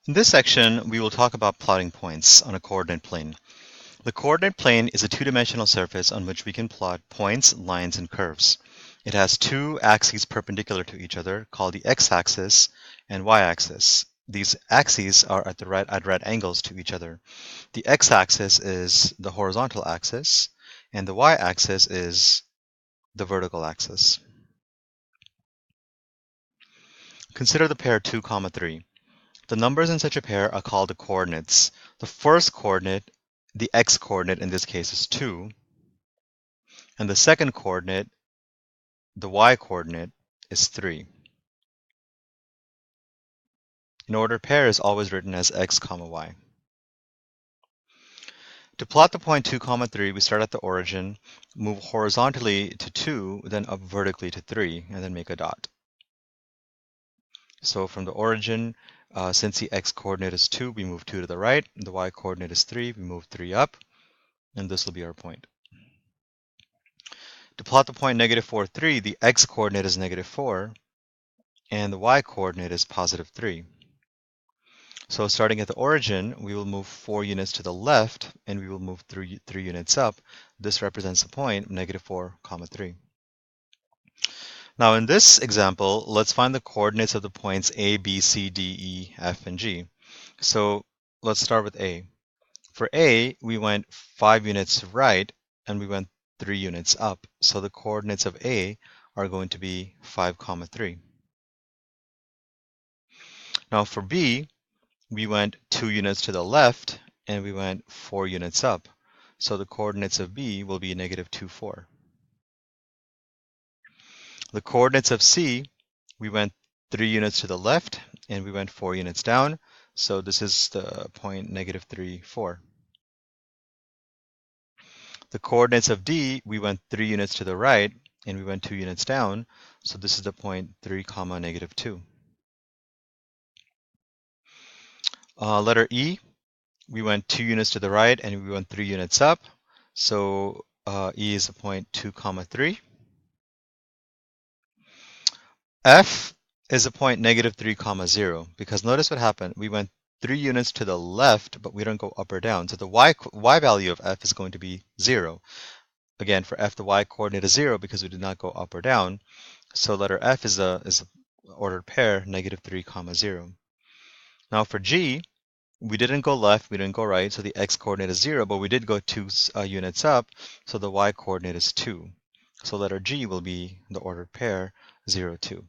In this section, we will talk about plotting points on a coordinate plane. The coordinate plane is a two-dimensional surface on which we can plot points, lines, and curves. It has two axes perpendicular to each other called the x-axis and y-axis. These axes are at right angles to each other. The x-axis is the horizontal axis, and the y-axis is the vertical axis. Consider the pair 2, 3. The numbers in such a pair are called the coordinates. The first coordinate, the x-coordinate in this case, is 2, and the second coordinate, the y-coordinate, is 3. An ordered pair is always written as x, y. To plot the point 2, 3, we start at the origin, move horizontally to 2, then up vertically to 3, and then make a dot. So from the origin, since the x-coordinate is 2, we move 2 to the right. The y-coordinate is 3, we move 3 up, and this will be our point. To plot the point -4, 3, the x-coordinate is -4, and the y-coordinate is +3. So starting at the origin, we will move 4 units to the left, and we will move 3 units up. This represents the point -4, 3. Now in this example, let's find the coordinates of the points A, B, C, D, E, F, and G. So let's start with A. For A, we went 5 units right, and we went 3 units up. So the coordinates of A are going to be 5, 3. Now for B, we went 2 units to the left, and we went 4 units up. So the coordinates of B will be -2, 4. The coordinates of C, we went 3 units to the left, and we went 4 units down. So this is the point -3, 4. The coordinates of D, we went 3 units to the right, and we went 2 units down. So this is the point 3, -2. Letter E, we went 2 units to the right, and we went 3 units up. So E is the point 2, 3. F is a point -3, 0, because notice what happened. We went 3 units to the left, but we don't go up or down. So the y value of F is going to be 0. Again, for F, the y coordinate is 0 because we did not go up or down. So letter F is a ordered pair, -3, 0. Now for G, we didn't go left, we didn't go right, so the x coordinate is 0, but we did go 2 units up, so the y coordinate is 2. So letter G will be the ordered pair, 0, 2.